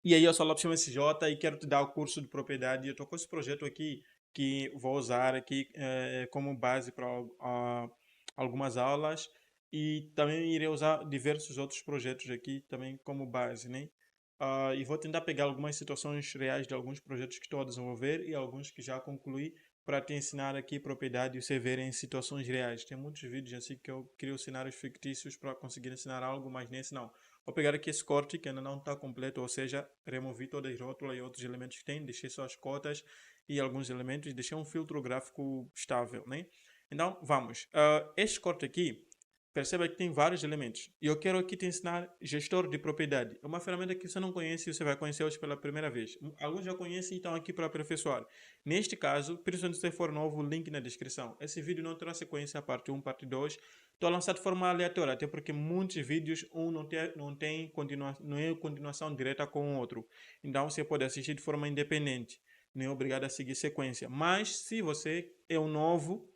E aí eu sou Lopes MSJ e quero te dar o curso de propriedade. Eu estou com esse projeto aqui que vou usar aqui como base para algumas aulas e também irei usar diversos outros projetos aqui também como base, né? E vou tentar pegar algumas situações reais de alguns projetos que estou a desenvolver e alguns que já concluí para te ensinar aqui propriedade e você ver em situações reais. Tem muitos vídeos assim que eu crio cenários fictícios para conseguir ensinar algo, mas nesse não. Vou pegar aqui esse corte que ainda não está completo, ou seja, removi todas as rótulas e outros elementos que tem, deixei só as cotas e alguns elementos, deixei um filtro gráfico estável, né? Então, vamos. Este corte aqui, perceba que tem vários elementos. E eu quero aqui te ensinar gestor de propriedade. É uma ferramenta que você não conhece e você vai conhecer hoje pela primeira vez. Alguns já conhecem e estão aqui para aperfeiçoar. Neste caso, principalmente se for novo, link na descrição. Esse vídeo não terá sequência, parte 1, parte 2. Estou a lançar de forma aleatória, até porque muitos vídeos não é continuação direta com o outro. Então você pode assistir de forma independente. Não é obrigado a seguir sequência. Mas se você é um novo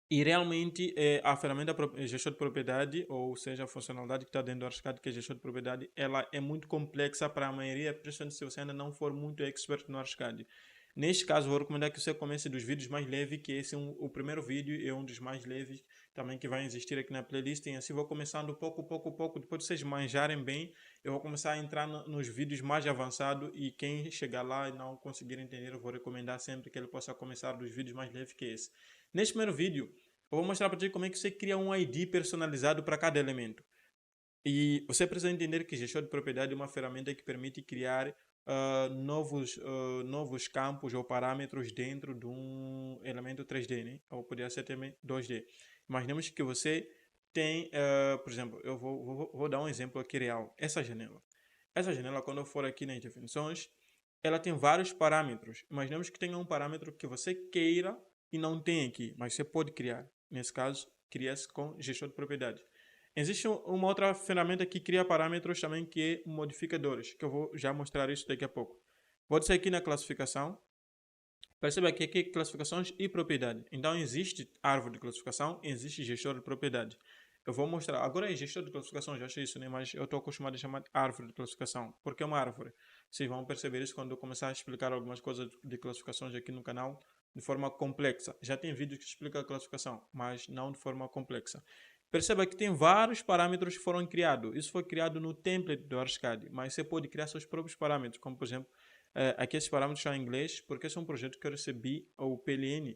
e realmente a ferramenta gestor de propriedade, ou seja, a funcionalidade que está dentro do Archicad, que é gestor de propriedade, ela é muito complexa para a maioria, principalmente se você ainda não for muito expert no Archicad. Neste caso, vou recomendar que você comece dos vídeos mais leves, que esse é o primeiro vídeo, é um dos mais leves também que vai existir aqui na playlist. E assim vou começando pouco, pouco, pouco. Depois de vocês manjarem bem, eu vou começar a entrar nos vídeos mais avançados. E quem chegar lá e não conseguir entender, eu vou recomendar sempre que ele possa começar dos vídeos mais leves que esse. Neste primeiro vídeo, eu vou mostrar para ti como é que você cria um ID personalizado para cada elemento. E você precisa entender que gestor de propriedade é uma ferramenta que permite criar novos campos ou parâmetros dentro de um elemento 3D, né? Ou poderia ser também 2D. Imaginemos que você tem, por exemplo, eu vou dar um exemplo aqui real. Essa janela, quando eu for aqui nas definições, ela tem vários parâmetros. Imaginemos que tenha um parâmetro que você queira e não tem aqui, mas você pode criar. Nesse caso, cria-se com gestor de propriedade. Existe uma outra ferramenta que cria parâmetros também, que é modificadores, que eu vou já mostrar isso daqui a pouco. Vou descer aqui na classificação. Perceba que aqui é classificações e propriedade. Então existe árvore de classificação, existe gestor de propriedade. Eu vou mostrar. Agora é gestor de classificação, já achei isso, né? Mas eu estou acostumado a chamar de árvore de classificação, porque é uma árvore. Vocês vão perceber isso quando eu começar a explicar algumas coisas de classificações aqui no canal de forma complexa. Já tem vídeos que explicam a classificação, mas não de forma complexa. Perceba que tem vários parâmetros que foram criados. Isso foi criado no template do Archicad, mas você pode criar seus próprios parâmetros, como por exemplo, aqui esses parâmetros são em inglês, porque esse é um projeto que eu recebi, o PLN,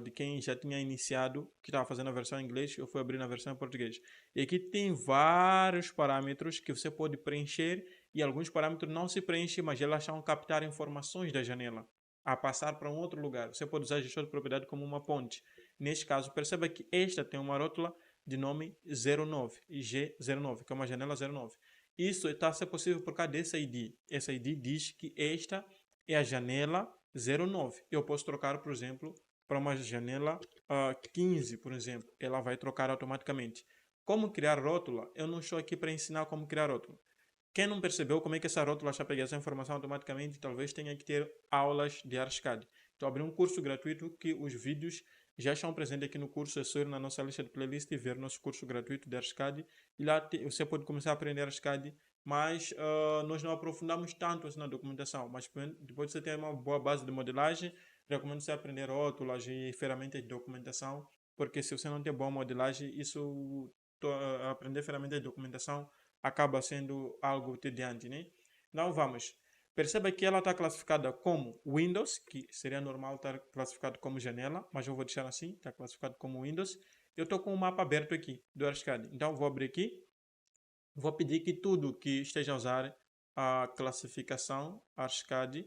de quem já tinha iniciado, que estava fazendo a versão em inglês, eu fui abrir na versão em português. E aqui tem vários parâmetros que você pode preencher e alguns parâmetros não se preenchem, mas elas vão captar informações da janela a passar para um outro lugar. Você pode usar gestor de propriedade como uma ponte. Neste caso, perceba que esta tem uma rótula de nome 09, G09, que é uma janela 09. Isso está a ser possível por causa desse ID. Esse ID diz que esta é a janela 09. Eu posso trocar, por exemplo, para uma janela 15, por exemplo. Ela vai trocar automaticamente. Como criar rótula? Eu não estou aqui para ensinar como criar rótula. Quem não percebeu como é que essa rótula já pega essa informação automaticamente, talvez tenha que ter aulas de Archicad. Então, abri um curso gratuito que os vídeos já estão presentes aqui no curso. É só ir na nossa lista de playlist e ver nosso curso gratuito de Archicad. E lá você pode começar a aprender Archicad, mas nós não aprofundamos tanto assim na documentação. Mas depois de você ter uma boa base de modelagem, recomendo você aprender rótulas e ferramentas de documentação, porque se você não tem boa modelagem, aprender ferramentas de documentação acaba sendo algo tediante, né? Então vamos. Perceba que ela está classificada como Windows, que seria normal estar classificado como janela, mas eu vou deixar assim, está classificado como Windows. Eu estou com o mapa aberto aqui do Archicad. Então vou abrir aqui, vou pedir que tudo que esteja a usar a classificação Archicad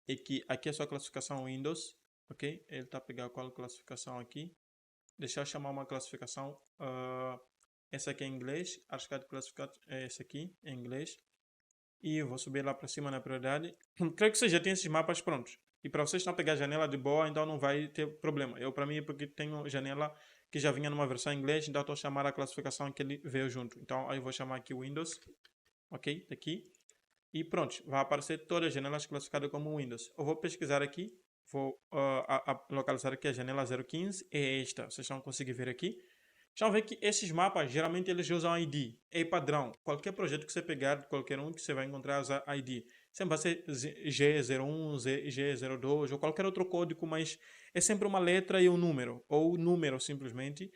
e que aqui é a sua classificação Windows, ok? Ele está a pegar qual classificação aqui. Deixa eu chamar uma classificação. Essa aqui é em inglês, Archicad classificado é esse aqui, em inglês. E eu vou subir lá para cima na prioridade. Creio que você já tem esses mapas prontos. E para vocês não pegar janela de boa, então não vai ter problema. Eu, para mim, é porque tenho janela que já vinha numa versão em inglês, então estou a chamar a classificação que ele veio junto. Então aí eu vou chamar aqui Windows, ok? Aqui. E pronto, vai aparecer todas as janelas classificadas como Windows. Eu vou pesquisar aqui, vou localizar aqui a janela 015, é esta, vocês vão conseguir ver aqui, Já vê que esses mapas, geralmente eles usam ID, é padrão. Qualquer projeto que você pegar, qualquer um que você vai encontrar usa ID. Sempre vai ser G01, G02 ou qualquer outro código, mas é sempre uma letra e um número, ou número simplesmente,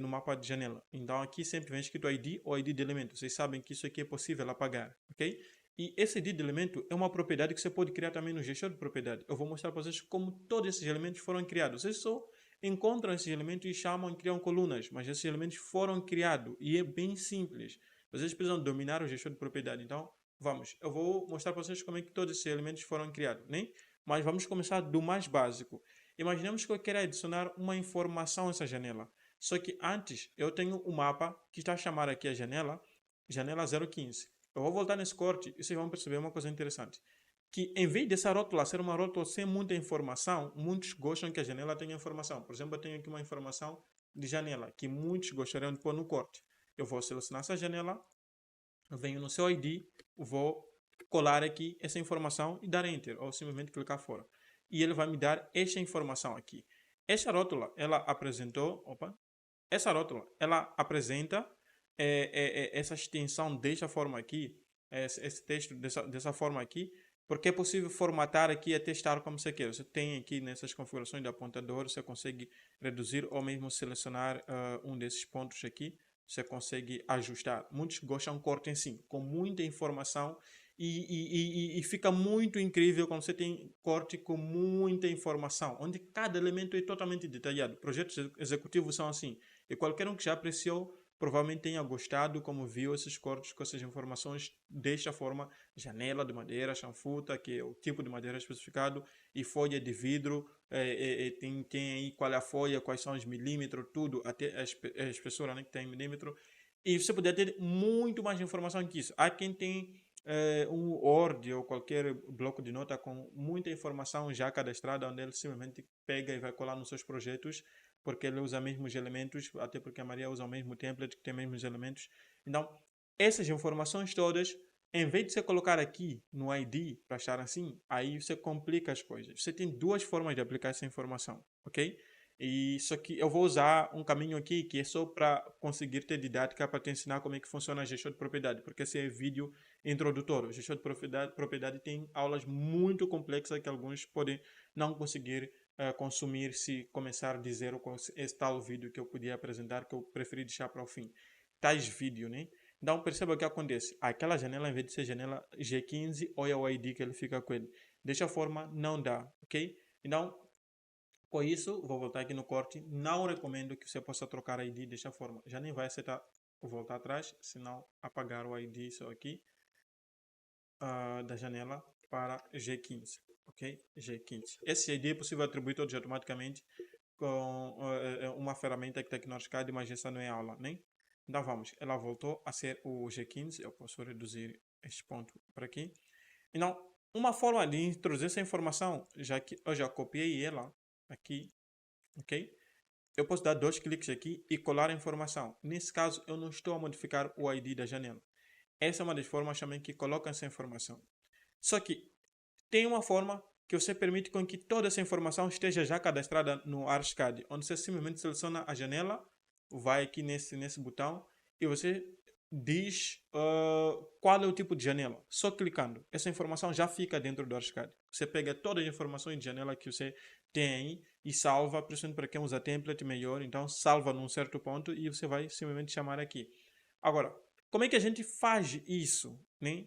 no mapa de janela. Então aqui sempre vem escrito ID ou ID de elemento. Vocês sabem que isso aqui é possível apagar, ok? E esse ID de elemento é uma propriedade que você pode criar também no gestor de propriedade. Eu vou mostrar para vocês como todos esses elementos foram criados. Vocês só encontram esses elementos e chamam e criam colunas, mas esses elementos foram criados e é bem simples. Vocês precisam dominar o gestor de propriedade. Então, vamos. Eu vou mostrar para vocês como é que todos esses elementos foram criados, né? Mas vamos começar do mais básico. Imaginemos que eu quero adicionar uma informação a essa janela. Só que antes, eu tenho um mapa que está a chamar aqui a janela, janela 015. Eu vou voltar nesse corte e vocês vão perceber uma coisa interessante. Que em vez dessa rótula ser uma rótula sem muita informação, muitos gostam que a janela tenha informação. Por exemplo, eu tenho aqui uma informação de janela que muitos gostariam de pôr no corte. Eu vou selecionar essa janela, venho no seu ID, vou colar aqui essa informação e dar Enter, ou simplesmente clicar fora. E ele vai me dar esta informação aqui. Essa rótula, ela apresentou, essa rótula, ela apresenta essa extensão desta forma aqui, esse texto dessa forma aqui, porque é possível formatar aqui e testar como você quer. Você tem aqui nessas configurações do apontador, você consegue reduzir ou mesmo selecionar um desses pontos aqui, você consegue ajustar. Muitos gostam de corte em si, com muita informação e fica muito incrível quando você tem corte com muita informação, onde cada elemento é totalmente detalhado. Projetos executivos são assim, e qualquer um que já apreciou provavelmente tenha gostado como viu esses cortes com essas informações desta forma: janela de madeira, chanfuta, que é o tipo de madeira especificado, e folha de vidro, tem aí qual é a folha, quais são os milímetros, tudo, até a espessura, né, que tem milímetro. E você poderia ter muito mais informação que isso. Há quem tem um Word ou qualquer bloco de nota com muita informação já cadastrada, onde ele simplesmente pega e vai colar nos seus projetos, porque ele usa os mesmos elementos, até porque a Maria usa o mesmo template que tem os mesmos elementos. Então, essas informações todas, em vez de você colocar aqui no ID para achar assim, aí você complica as coisas. Você tem duas formas de aplicar essa informação, ok? E só que eu vou usar um caminho aqui que é só para conseguir ter didática para te ensinar como é que funciona a gestão de propriedade, porque esse é vídeo introdutório. A gestão de propriedade tem aulas muito complexas que alguns podem não conseguir consumir se começar de zero com esse tal vídeo que eu podia apresentar, que eu preferi deixar para o fim. Tais vídeos, né? Então perceba o que acontece. Aquela janela, em vez de ser janela G15, olha o ID que ele fica com ele. Desta forma, não dá, ok? Então, com isso, vou voltar aqui no corte. Não recomendo que você possa trocar ID desta forma. Já nem vai aceitar voltar atrás, senão apagar o ID só aqui da janela para G15, ok? G15. Esse ID é possível atribuir todos automaticamente com uma ferramenta que tem aqui no Archicad, mas essa não é aula, né? Então vamos, ela voltou a ser o G15. Eu posso reduzir este ponto para aqui. Então, uma forma de introduzir essa informação, já que eu já copiei ela aqui, ok? Eu posso dar dois cliques aqui e colar a informação. Nesse caso, eu não estou a modificar o ID da janela. Essa é uma das formas também que colocam essa informação. Só que tem uma forma que você permite com que toda essa informação esteja já cadastrada no Archicad, onde você simplesmente seleciona a janela, vai aqui nesse botão e você diz qual é o tipo de janela. Só clicando, essa informação já fica dentro do Archicad. Você pega todas as informações de janela que você tem aí e salva, principalmente para quem usa template melhor, então salva num certo ponto e você vai simplesmente chamar aqui. Agora, como é que a gente faz isso, né?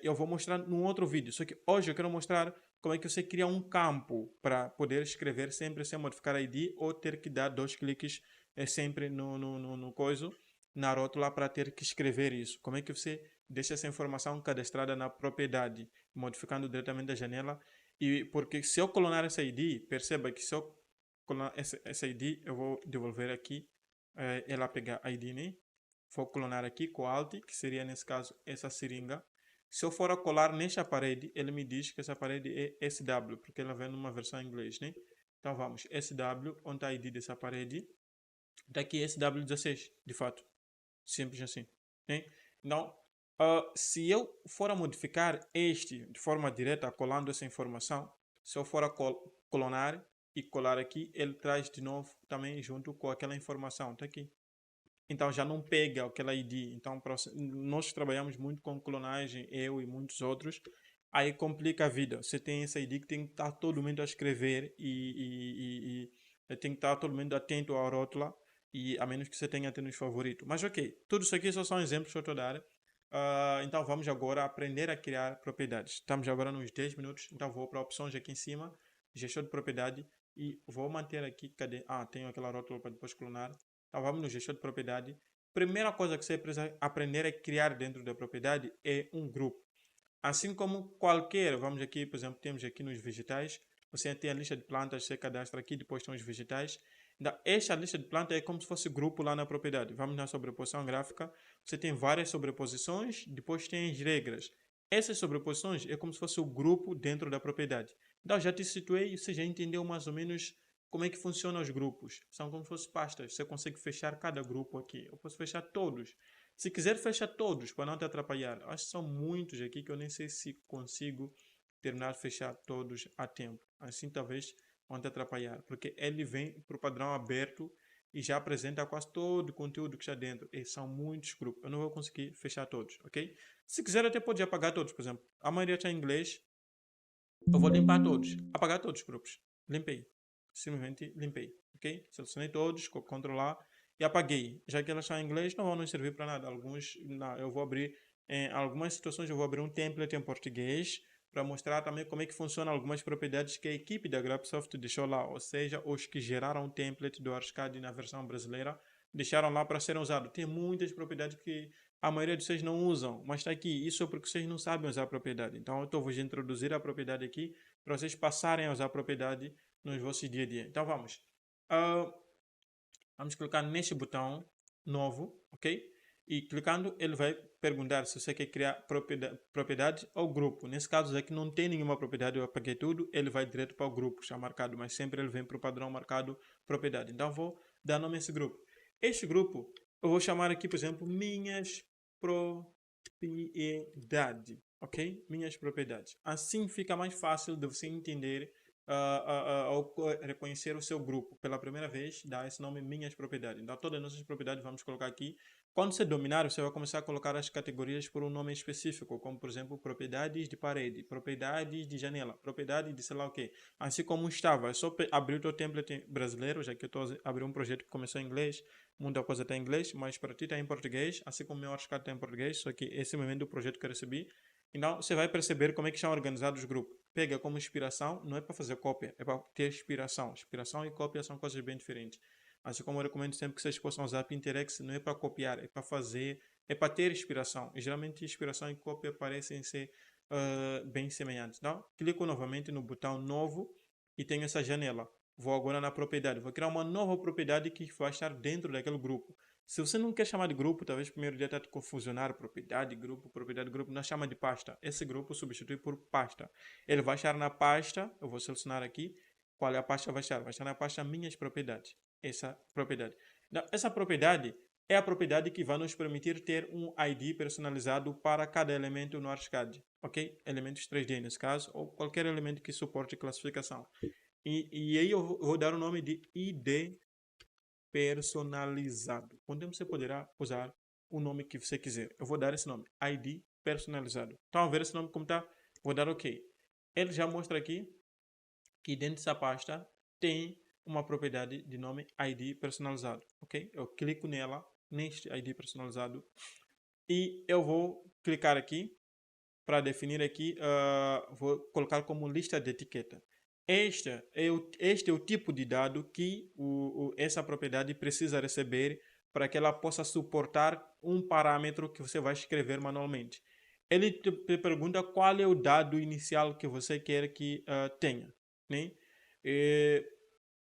Eu vou mostrar num outro vídeo. Só que hoje eu quero mostrar como é que você cria um campo para poder escrever sempre sem modificar a ID ou ter que dar dois cliques sempre no coisa, na rótula, para ter que escrever isso. Como é que você deixa essa informação cadastrada na propriedade, modificando diretamente da janela. E porque se eu clonar essa ID, perceba que se eu clonar essa ID, eu vou devolver aqui, ela pegar a ID, né? Vou clonar aqui com Alt, que seria nesse caso essa seringa. Se eu for a colar nesta parede, ele me diz que essa parede é SW, porque ela vem numa versão em inglês, né? Então vamos, SW, onde está a ID dessa parede? Está aqui SW16, de fato. Simples assim, né? Então, se eu for a modificar este de forma direta, colando essa informação, se eu for a clonar e colar aqui, ele traz de novo também junto com aquela informação, está aqui. então já não pega aquela ID. Então, nós trabalhamos muito com clonagem, eu e muitos outros, aí complica a vida. Você tem essa ID que tem que estar todo mundo a escrever e tem que estar todo mundo atento à rótula, e a menos que você tenha até nos favoritos. Mas ok, tudo isso aqui só são exemplos que eu estou a dar. Então vamos agora aprender a criar propriedades. Estamos agora nos 10 minutos, então vou para opções aqui em cima, gestor de propriedade, e vou manter aqui, cadê? Tenho aquela rótula para depois clonar. Então vamos no gestor de propriedade. Primeira coisa que você precisa aprender a criar dentro da propriedade é um grupo. Assim como qualquer, vamos aqui, por exemplo, temos aqui nos vegetais, você tem a lista de plantas, você cadastra aqui, depois tem os vegetais. Então, esta lista de plantas é como se fosse grupo lá na propriedade. Vamos na sobreposição gráfica, você tem várias sobreposições, depois tem as regras. Essas sobreposições é como se fosse o grupo dentro da propriedade. Então, já te situei e você já entendeu mais ou menos como é que funcionam os grupos. São como se fossem pastas. Você consegue fechar cada grupo aqui. Eu posso fechar todos. Se quiser, fecha todos para não te atrapalhar. Acho que são muitos aqui que eu nem sei se consigo terminar de fechar todos a tempo. Assim talvez vão te atrapalhar, porque ele vem para o padrão aberto e já apresenta quase todo o conteúdo que está dentro. E são muitos grupos. Eu não vou conseguir fechar todos, ok? Se quiser, até pode apagar todos. Por exemplo, a maioria está em inglês. Eu vou limpar todos. Apagar todos os grupos. Limpei. Simplesmente limpei, ok? Selecionei todos, controlar e apaguei. Já que elas estão em inglês, não vão nos servir para nada. Alguns, não, eu vou abrir, em algumas situações eu vou abrir um template em português para mostrar também como é que funcionam algumas propriedades que a equipe da Grapsoft deixou lá, ou seja, os que geraram o template do Arcade na versão brasileira deixaram lá para serem usados. Tem muitas propriedades que a maioria de vocês não usam, mas está aqui. Isso é porque vocês não sabem usar a propriedade. Então, eu estou vos introduzir a propriedade aqui para vocês passarem a usar a propriedade nos vossos dia a dia. Então, vamos. Vamos clicar neste botão novo, ok? E clicando, ele vai perguntar se você quer criar propriedade ou grupo. Nesse caso aqui não tem nenhuma propriedade, eu apaguei tudo, ele vai direto para o grupo, está marcado, mas sempre ele vem para o padrão marcado propriedade. Então vou dar nome a esse grupo. Este grupo, eu vou chamar aqui, por exemplo, minhas propriedades, ok? Minhas propriedades. Assim fica mais fácil de você entender ao reconhecer o seu grupo pela primeira vez, dá esse nome minhas propriedades. Então, todas as nossas propriedades vamos colocar aqui. Quando você dominar, você vai começar a colocar as categorias por um nome específico, como, por exemplo, propriedades de parede, propriedades de janela, propriedade de sei lá o quê. Assim como estava, é só abrir o teu template brasileiro, já que eu estou a abrir um projeto que começou em inglês, muita coisa está em inglês, mas para ti está em português, assim como o meu Arcade está em português, só que esse é o momento do projeto que eu recebi. Então, você vai perceber como é que estão organizados os grupos. Pega como inspiração, não é para fazer cópia, é para ter inspiração. Inspiração e cópia são coisas bem diferentes. Assim como eu recomendo sempre que vocês possam usar Pinterest, não é para copiar, é para fazer, é para ter inspiração. E geralmente inspiração e cópia parecem ser bem semelhantes. Então, clico novamente no botão novo e tenho essa janela. Vou agora na propriedade. Vou criar uma nova propriedade que vai estar dentro daquele grupo. Se você não quer chamar de grupo, talvez primeiro dia está te confusionar propriedade, grupo, não chama de pasta. Esse grupo substitui por pasta. Ele vai estar na pasta, eu vou selecionar aqui, qual é a pasta vai estar? Vai estar na pasta minhas propriedades. Essa propriedade. Então, essa propriedade é a propriedade que vai nos permitir ter um ID personalizado para cada elemento no Arcade, ok? Elementos 3D nesse caso, ou qualquer elemento que suporte classificação. E aí eu vou dar o nome de ID personalizado. Com o tempo você poderá usar o nome que você quiser. Eu vou dar esse nome, ID personalizado. Estão a ver esse nome como está? Vou dar OK. Ele já mostra aqui que dentro dessa pasta tem uma propriedade de nome ID personalizado. Ok? Eu clico nela, neste ID personalizado, e eu vou clicar aqui para definir aqui, vou colocar como lista de etiqueta. Este é o tipo de dado que essa propriedade precisa receber para que ela possa suportar um parâmetro que você vai escrever manualmente. Ele te pergunta qual é o dado inicial que você quer que tenha. Né?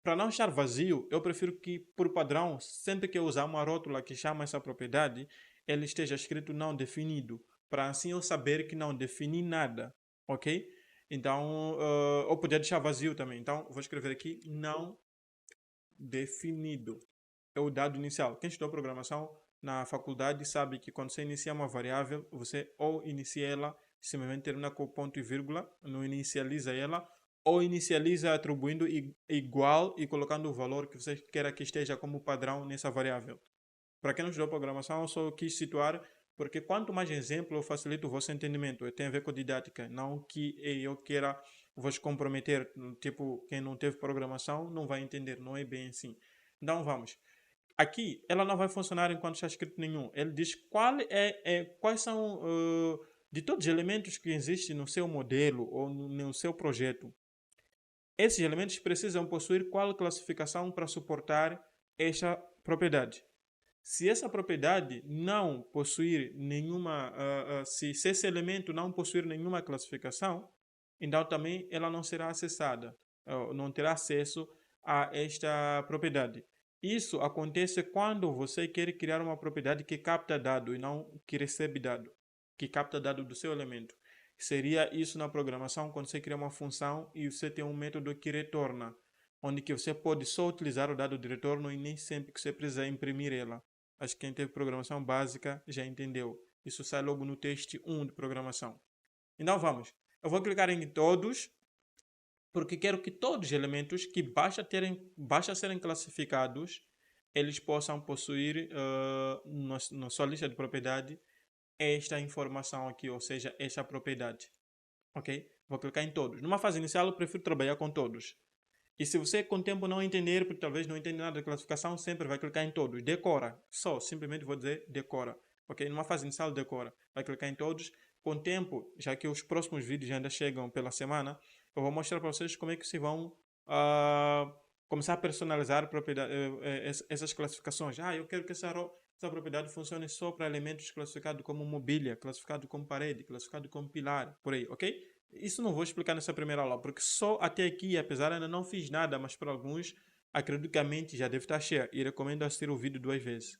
Para não estar vazio, eu prefiro que, por padrão, sempre que eu usar uma rótula que chama essa propriedade, ele esteja escrito não definido, para assim eu saber que não defini nada, ok? Então, ou poder deixar vazio também. Então, vou escrever aqui não definido. É o dado inicial. Quem estudou programação na faculdade sabe que quando você inicia uma variável, você ou inicia ela, simplesmente termina com ponto e vírgula, não inicializa ela, ou inicializa atribuindo igual e colocando o valor que você queira que esteja como padrão nessa variável. Para quem não estudou programação, eu só quis situar, porque quanto mais exemplo, eu facilito o vosso entendimento. Tem a ver com didática, não que eu queira vos comprometer. Tipo, quem não teve programação não vai entender, não é bem assim. Então vamos. Aqui, ela não vai funcionar enquanto está escrito nenhum. Ele diz quais são, de todos os elementos que existem no seu modelo ou no seu projeto, esses elementos precisam possuir qual classificação para suportar esta propriedade. Se essa propriedade não possuir nenhuma, se esse elemento não possuir nenhuma classificação, então também ela não será acessada, não terá acesso a esta propriedade. Isso acontece quando você quer criar uma propriedade que capta dado e não que recebe dado, que capta dado do seu elemento. Seria isso na programação quando você cria uma função e você tem um método que retorna, onde que você pode só utilizar o dado de retorno e nem sempre que você precisa imprimir ela. Acho que quem teve programação básica já entendeu. Isso sai logo no teste 1 de programação. Então vamos. Eu vou clicar em todos, porque quero que todos os elementos que basta serem classificados, eles possam possuir na sua lista de propriedade esta informação aqui, ou seja, esta propriedade. Ok? Vou clicar em todos. Numa fase inicial, eu prefiro trabalhar com todos. E se você com o tempo não entender, porque talvez não entenda nada de classificação, sempre vai clicar em todos. Decora. Só, simplesmente vou dizer decora. Ok? Numa fase inicial, decora. Vai clicar em todos. Com o tempo, já que os próximos vídeos ainda chegam pela semana, eu vou mostrar para vocês como é que se vão começar a personalizar essas classificações. Eu quero que essa propriedade funcione só para elementos classificados como mobília, classificado como parede, classificado como pilar, por aí, ok? Isso não vou explicar nessa primeira aula, porque só até aqui, apesar de ainda não fiz nada, mas para alguns, acredito que a mente já deve estar cheia e recomendo assistir o vídeo 2 vezes.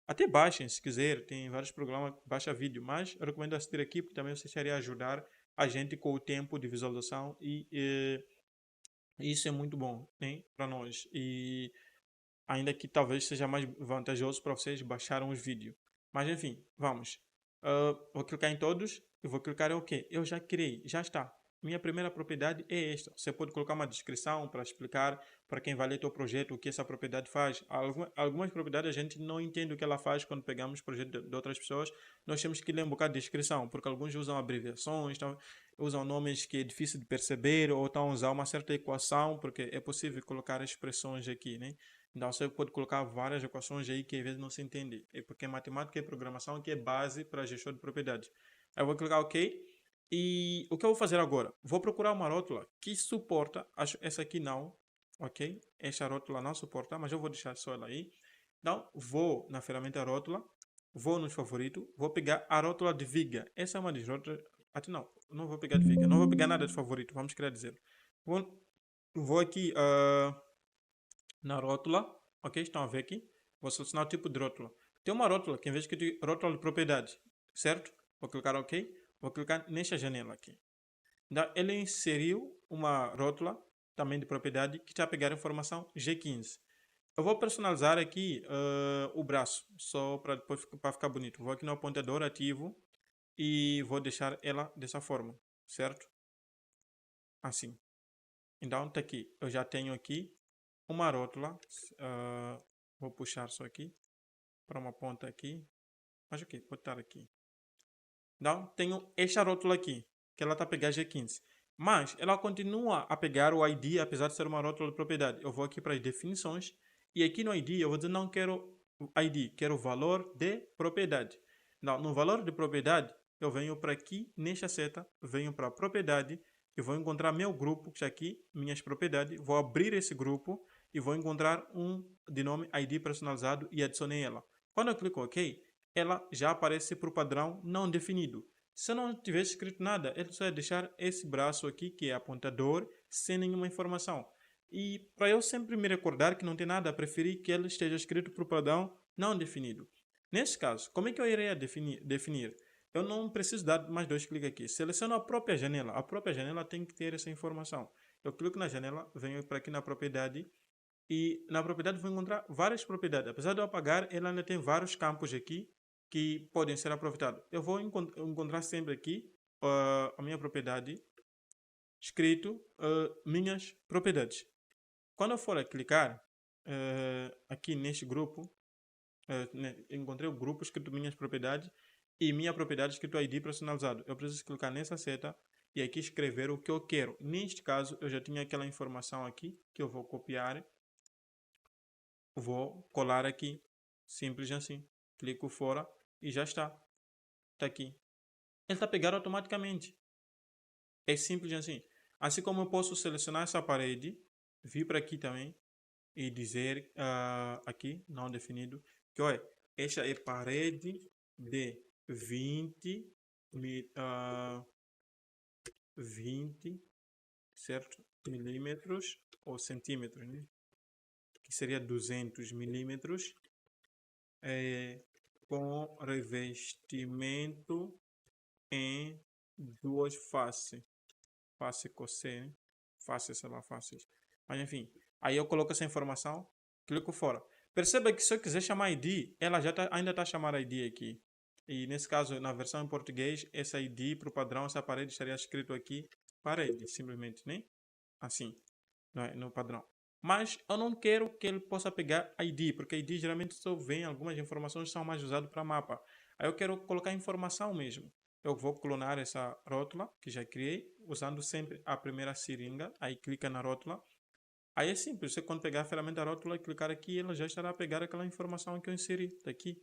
Até baixem, se quiser, tem vários programas que baixa vídeo, mas eu recomendo assistir aqui porque também você estaria a ajudar a gente com o tempo de visualização e isso é muito bom, né, para nós. E ainda que talvez seja mais vantajoso para vocês baixarem os vídeos. Mas enfim, vamos. Vou clicar em todos e vou clicar em OK. Eu já criei, já está. Minha primeira propriedade é esta. Você pode colocar uma descrição para explicar para quem vai ler teu projeto o que essa propriedade faz. Algumas propriedades a gente não entende o que ela faz quando pegamos o projeto de outras pessoas. Nós temos que ler um bocado de descrição, porque alguns usam abreviações, usam nomes que é difícil de perceber, ou estão a usar uma certa equação, porque é possível colocar expressões aqui, né? Então você pode colocar várias equações aí que às vezes não se entende. É porque matemática e programação que é base para a gestão de propriedades. Aí eu vou clicar OK. E o que eu vou fazer agora? Vou procurar uma rótula que suporta. Essa aqui não. Ok? Esta rótula não suporta, mas eu vou deixar só ela aí. Então vou na ferramenta rótula. Vou nos favoritos. Vou pegar a rótula de viga. Essa é uma das rótulas. Até não vou pegar de viga. Não vou pegar nada de favorito. Vamos querer dizer. Vou aqui na rótula, ok? Estão a ver aqui? Vou selecionar o tipo de rótula. Tem uma rótula que em vez de rótula de propriedade, certo? Vou clicar OK. Vou clicar nesta janela aqui. Então, ele inseriu uma rótula também de propriedade que está a pegar a informação G15. Eu vou personalizar aqui o braço, só para depois para ficar bonito. Vou aqui no apontador ativo e vou deixar ela dessa forma, certo? Assim. Então, está aqui. Eu já tenho aqui uma rótula. Vou puxar só aqui para uma ponta aqui. Mas ok, pode estar aqui. Então, tenho esta rótula aqui, que ela está a pegar G15. Mas ela continua a pegar o ID, apesar de ser uma rótula de propriedade. Eu vou aqui para as definições. E aqui no ID eu vou dizer não quero ID, quero valor de propriedade. Então, no valor de propriedade, eu venho para aqui, nesta seta, venho para propriedade. Eu vou encontrar meu grupo, que está aqui, minhas propriedades. Vou abrir esse grupo e vou encontrar um de nome ID personalizado e adicionei ela. Quando eu clico OK, ela já aparece por padrão não definido. Se eu não tivesse escrito nada, ele só ia deixar esse braço aqui, que é apontador, sem nenhuma informação. E para eu sempre me recordar que não tem nada, preferi que ele esteja escrito por padrão não definido. Nesse caso, como é que eu irei definir? Eu não preciso dar mais 2 cliques aqui. Seleciono a própria janela. A própria janela tem que ter essa informação. Eu clico na janela, venho para aqui na propriedade. E na propriedade vou encontrar várias propriedades. Apesar de eu apagar, ela ainda tem vários campos aqui que podem ser aproveitados. Eu vou encontrar sempre aqui a minha propriedade, escrito minhas propriedades. Quando eu for a clicar aqui neste grupo, Encontrei o grupo escrito minhas propriedades e minha propriedade escrito ID personalizado. Eu preciso clicar nessa seta e aqui escrever o que eu quero. Neste caso, eu já tinha aquela informação aqui que eu vou copiar, vou colar aqui, simples assim. Clico fora e já está. Está aqui. Ele está pegado automaticamente. É simples assim. Assim como eu posso selecionar essa parede, vir para aqui também e dizer aqui, não definido, que olha, esta é parede de 20, 20, certo? Milímetros ou centímetros, né? Que seria 200 milímetros, com revestimento em duas faces. Face cossê, né? Face, sei lá, faces. Mas enfim, aí eu coloco essa informação, clico fora. Perceba que se eu quiser chamar ID, ela já ainda está chamando ID aqui. E nesse caso, na versão em português, essa ID para o padrão, essa parede estaria escrito aqui, parede, simplesmente, né? Assim, no padrão. Mas eu não quero que ele possa pegar ID, porque ID geralmente só vem algumas informações que são mais usadas para mapa. Aí eu quero colocar informação mesmo. Eu vou clonar essa rótula que já criei, usando sempre a primeira seringa. Aí clica na rótula. Aí é simples, você quando pegar a ferramenta rótula e clicar aqui, ela já estará a pegar aquela informação que eu inseri daqui.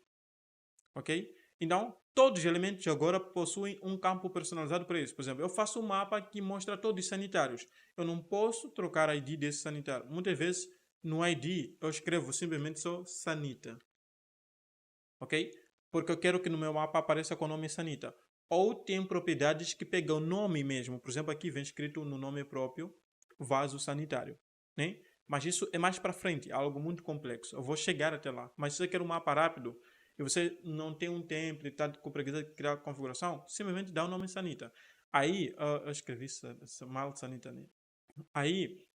Ok? Então, todos os elementos agora possuem um campo personalizado para isso. Por exemplo, eu faço um mapa que mostra todos os sanitários. Eu não posso trocar a ID desse sanitário. Muitas vezes, no ID, eu escrevo simplesmente só Sanita. Ok? Porque eu quero que no meu mapa apareça com o nome Sanita. Ou tem propriedades que pegam o nome mesmo. Por exemplo, aqui vem escrito no nome próprio, vaso sanitário. Né? Mas isso é mais para frente, é algo muito complexo. Eu vou chegar até lá. Mas se você quer um mapa rápido e você não tem um tempo e está com preguiça de criar a configuração, simplesmente dá o nome Sanita. Aí, eu escrevi mal Sanita. Né? Aí,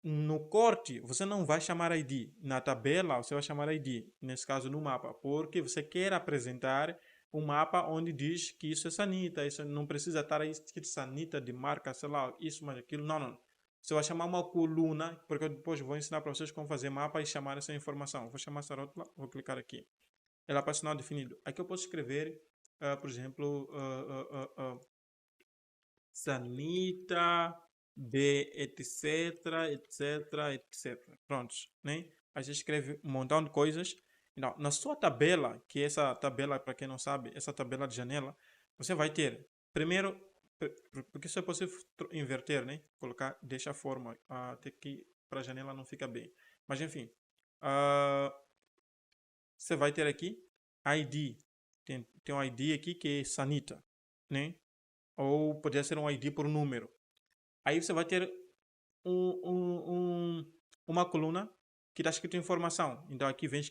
no corte, você não vai chamar ID. Na tabela, você vai chamar ID. Nesse caso, no mapa. Porque você quer apresentar um mapa onde diz que isso é Sanita. Isso não precisa estar aí escrito Sanita de marca, sei lá, isso, mas aquilo. Não, não. Você vai chamar uma coluna, porque eu depois vou ensinar para vocês como fazer mapa e chamar essa informação. Vou chamar essa rótula, vou clicar aqui. Ela para sinal definido. Aqui eu posso escrever, por exemplo, Sanita, B, etc, etc, etc. Prontos, né? Aí você escreve um montão de coisas. Então, na sua tabela, que é essa tabela, para quem não sabe, essa tabela de janela, você vai ter, primeiro, porque isso é possível inverter, né? Colocar dessa forma, até que para a janela não fica bem. Mas, enfim, você vai ter aqui ID. Tem um ID aqui que é Sanita, né? Ou poderia ser um ID por número. Aí você vai ter uma coluna que está escrito informação. Então aqui vem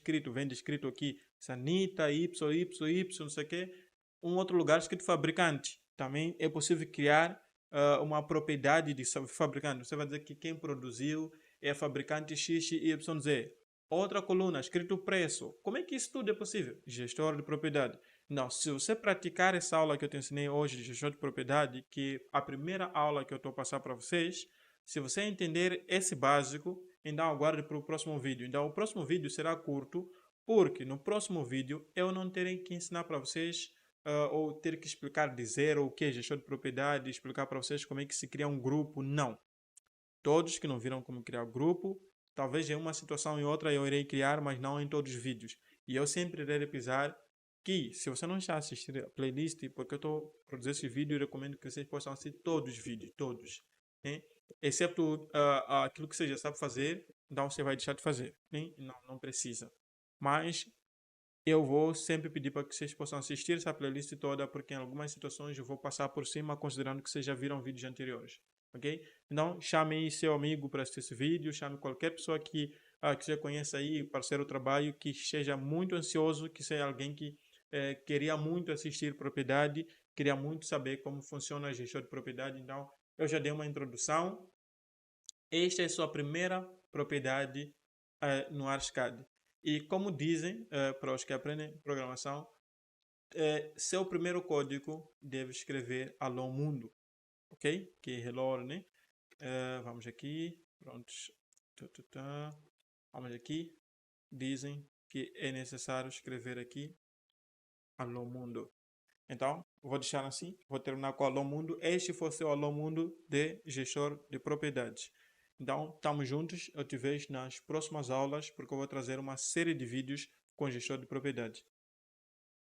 descrito aqui Sanita, Y, não sei o quê. Um outro lugar escrito fabricante. Também é possível criar uma propriedade de fabricante. Você vai dizer que quem produziu é a fabricante XYZ. Outra coluna escrito preço. Como é que isso tudo é possível? Gestor de propriedade. Não, se você praticar essa aula que eu te ensinei hoje de gestão de propriedade, que é a primeira aula que eu estou passando para vocês, se você entender esse básico, então aguarde para o próximo vídeo. Então o próximo vídeo será curto, porque no próximo vídeo eu não terei que ensinar para vocês ou ter que explicar de zero o que é gestão de propriedade, explicar para vocês como é que se cria um grupo, não. Todos que não viram como criar grupo, talvez em uma situação e outra eu irei criar, mas não em todos os vídeos. E eu sempre irei repisar que, se você não está assistindo a playlist, porque eu estou produzindo esse vídeo, eu recomendo que vocês possam assistir todos os vídeos, todos. Né? Exceto aquilo que você já sabe fazer, então você vai deixar de fazer. Né? Não precisa. Mas eu vou sempre pedir para que vocês possam assistir essa playlist toda, porque em algumas situações eu vou passar por cima, considerando que vocês já viram vídeos anteriores. Ok? Então, chame seu amigo para assistir esse vídeo, chame qualquer pessoa que você conheça aí, parceiro do trabalho, que esteja muito ansioso, que seja alguém que queria muito assistir propriedade, queria muito saber como funciona a gestão de propriedade. Então, eu já dei uma introdução. Esta é a sua primeira propriedade no Archicad. E como dizem para os que aprendem programação, seu primeiro código deve escrever alô mundo, ok? Que é hello, né? Vamos aqui, prontos. Vamos aqui, dizem que é necessário escrever aqui Alô Mundo. Então, vou deixar assim, vou terminar com o Alô Mundo. Este foi o seu Alô Mundo de gestor de propriedades. Então, estamos juntos. Eu te vejo nas próximas aulas, porque eu vou trazer uma série de vídeos com gestor de propriedades.